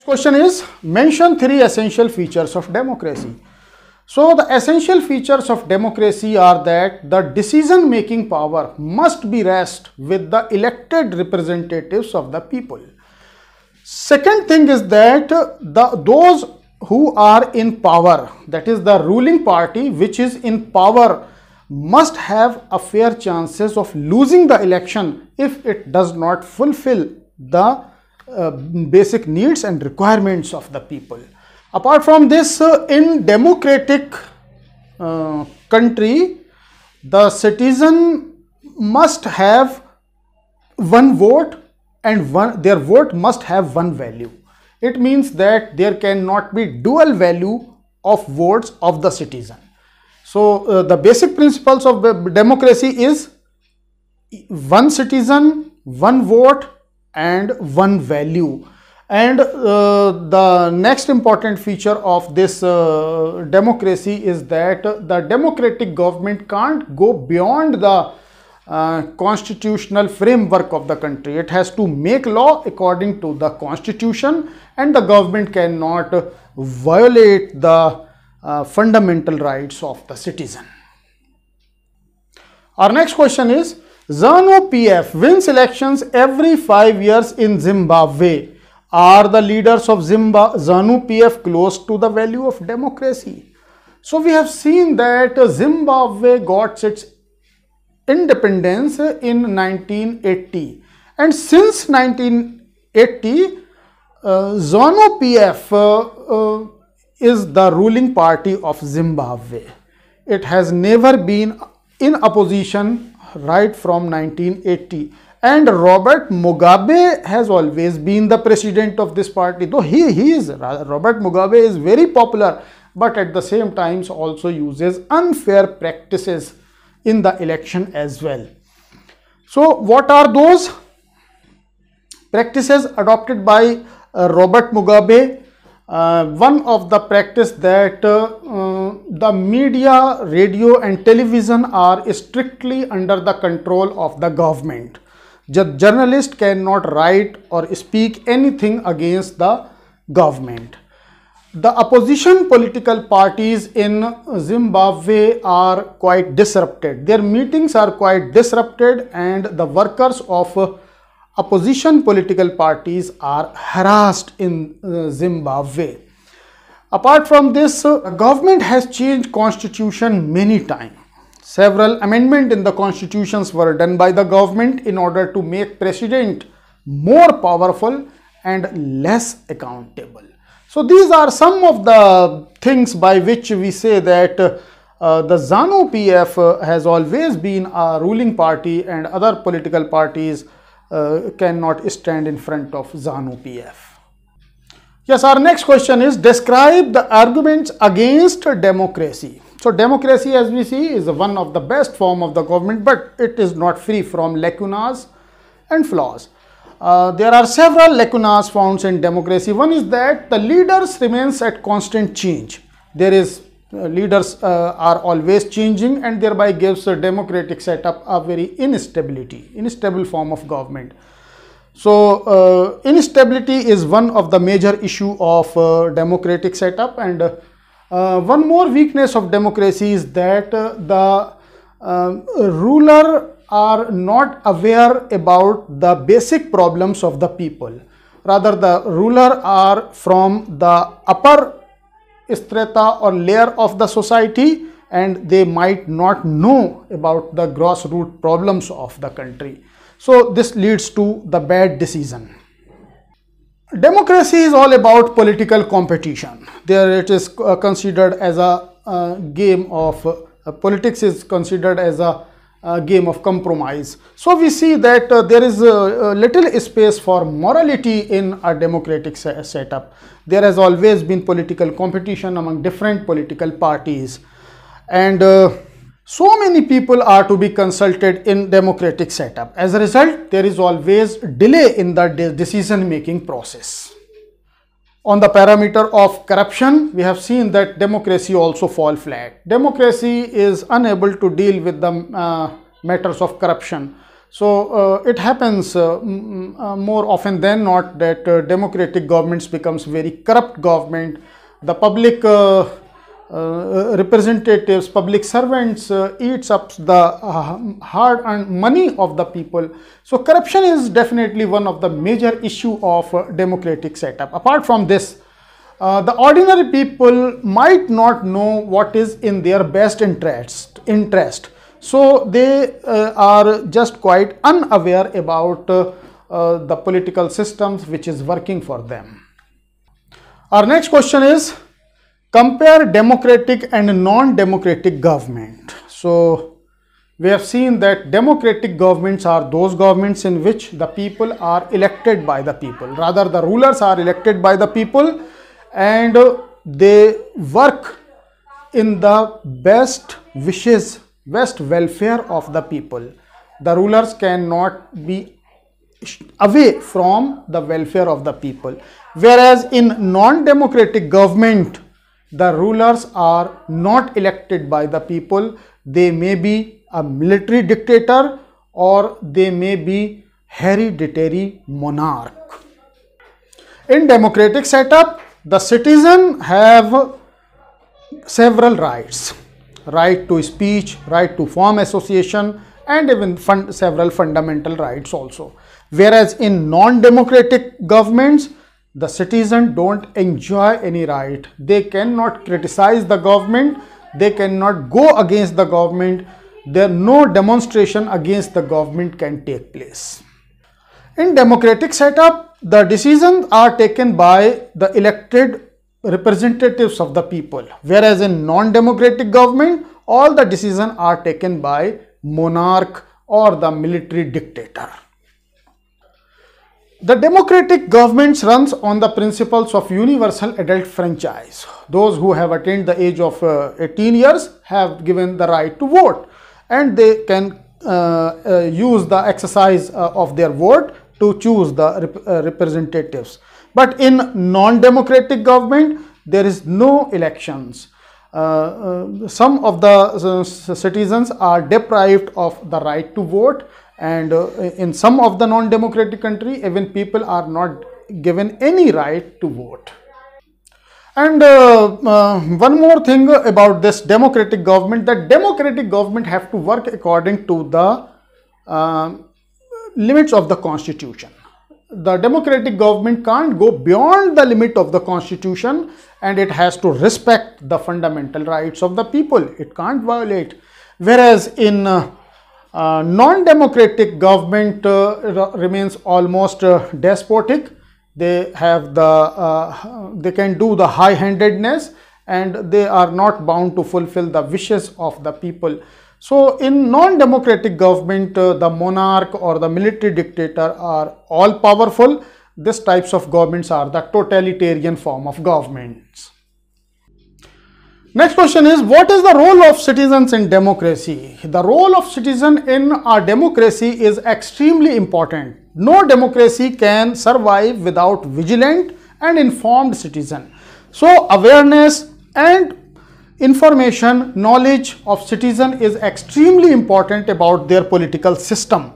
Question is, mention 3 essential features of democracy. So the essential features of democracy are that the decision making power must be rest with the elected representatives of the people. Second thing is that those who are in power, that is the ruling party which is in power, must have a fair chances of losing the election if it does not fulfill the basic needs and requirements of the people. Apart from this, in democratic country, the citizen must have one vote and their vote must have one value. It means that there cannot be dual value of votes of the citizen. So the basic principles of democracy is one citizen, one vote and one value. And the next important feature of this democracy is that the democratic government can't go beyond the constitutional framework of the country. It has to make law according to the constitution, and the government cannot violate the fundamental rights of the citizen. Our next question is, ZANU-PF wins elections every 5 years in Zimbabwe. Are the leaders of ZANU-PF close to the value of democracy? So we have seen that Zimbabwe got its independence in 1980, and since 1980 ZANU-PF is the ruling party of Zimbabwe. It has never been in opposition right from 1980, and Robert Mugabe has always been the president of this party. Though Robert Mugabe is very popular, but at the same time also uses unfair practices in the election as well. So what are those practices adopted by Robert Mugabe? One of the practice that the media, radio and television are strictly under the control of the government. The journalist cannot write or speak anything against the government. The opposition political parties in Zimbabwe are quite disrupted. Their meetings are quite disrupted, and the workers of opposition political parties are harassed in Zimbabwe. Apart from this, the government has changed constitution many times. Several amendments in the constitutions were done by the government in order to make president more powerful and less accountable. So these are some of the things by which we say that the ZANU-PF has always been a ruling party, and other political parties cannot stand in front of ZANU-PF. Yes, our next question is, describe the arguments against democracy. So democracy, as we see, is one of the best form of the government, but it is not free from lacunas and flaws. There are several lacunas found in democracy. One is that the leaders remains at constant change. Leaders are always changing, and thereby gives a democratic setup a very unstable form of government. So instability is one of the major issue of democratic setup. And one more weakness of democracy is that the ruler are not aware about the basic problems of the people. Rather, the ruler are from the upper strata or layer of the society, and they might not know about the grassroots problems of the country. So this leads to the bad decision. Democracy is all about political competition. There it is considered as a game of politics is considered as a game of compromise. So we see that there is little space for morality in a democratic setup. There has always been political competition among different political parties, and so many people are to be consulted in democratic setup. As a result, there is always delay in the decision making process. On the parameter of corruption, we have seen that democracy also fall flat. Democracy is unable to deal with the matters of corruption. So it happens more often than not that democratic governments becomes very corrupt government. The public representatives, public servants eats up the hard-earned money of the people. So corruption is definitely one of the major issue of democratic setup. Apart from this, the ordinary people might not know what is in their best interest. So they are just quite unaware about the political systems which is working for them. Our next question is, compare democratic and non-democratic government. So we have seen that democratic governments are those governments in which the people are elected by the people. Rather, the rulers are elected by the people and they work in the best wishes, best welfare of the people. The rulers cannot be away from the welfare of the people. Whereas in non-democratic government, the rulers are not elected by the people. They may be a military dictator or they may be hereditary monarch. In democratic setup, the citizen have several rights: right to speech, right to form association, and even several fundamental rights also. Whereas in non-democratic governments, the citizen don't enjoy any right. They cannot criticize the government, they cannot go against the government, there no demonstration against the government can take place. In democratic setup, the decisions are taken by the elected representatives of the people, whereas in non-democratic government, all the decisions are taken by monarch or the military dictator. The democratic governments runs on the principles of universal adult franchise. Those who have attained the age of 18 years have given the right to vote, and they can use the exercise of their vote to choose the representatives. But in non-democratic government, there is no elections. Some of the citizens are deprived of the right to vote, and in some of the non-democratic country, even people are not given any right to vote. And one more thing about this democratic government, that democratic government have to work according to the limits of the constitution. The democratic government can't go beyond the limit of the constitution, and it has to respect the fundamental rights of the people. It can't violate. Whereas in non-democratic government remains almost despotic. They have they can do the high-handedness, and they are not bound to fulfill the wishes of the people. So in non-democratic government, the monarch or the military dictator are all powerful. These types of governments are the totalitarian form of governments. Next question is, what is the role of citizens in democracy? The role of citizen in our democracy is extremely important. No democracy can survive without vigilant and informed citizen. So awareness and information, knowledge of citizen is extremely important about their political system.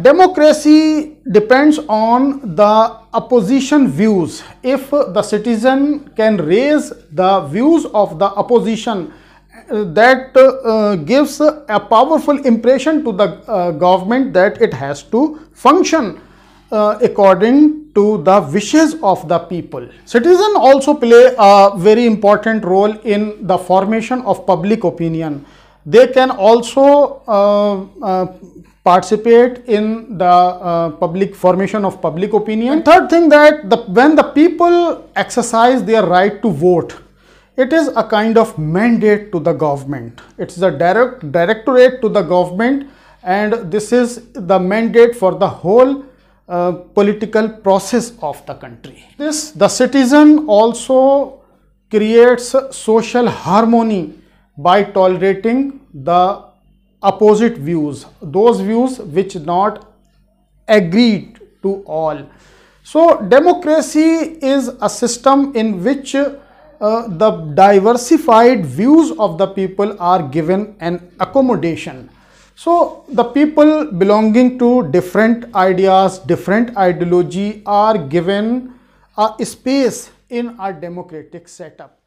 Democracy depends on the opposition views. If the citizen can raise the views of the opposition, that gives a powerful impression to the government that it has to function according to the wishes of the people. Citizens also play a very important role in the formation of public opinion. They can also participate in the public formation of public opinion. And third thing, that when the people exercise their right to vote, it is a kind of mandate to the government. It's a directorate to the government, and this is the mandate for the whole political process of the country. The citizen also creates social harmony by tolerating the opposite views, those views which not agreed to all. So democracy is a system in which the diversified views of the people are given an accommodation. So the people belonging to different ideas, different ideology are given a space in our democratic setup.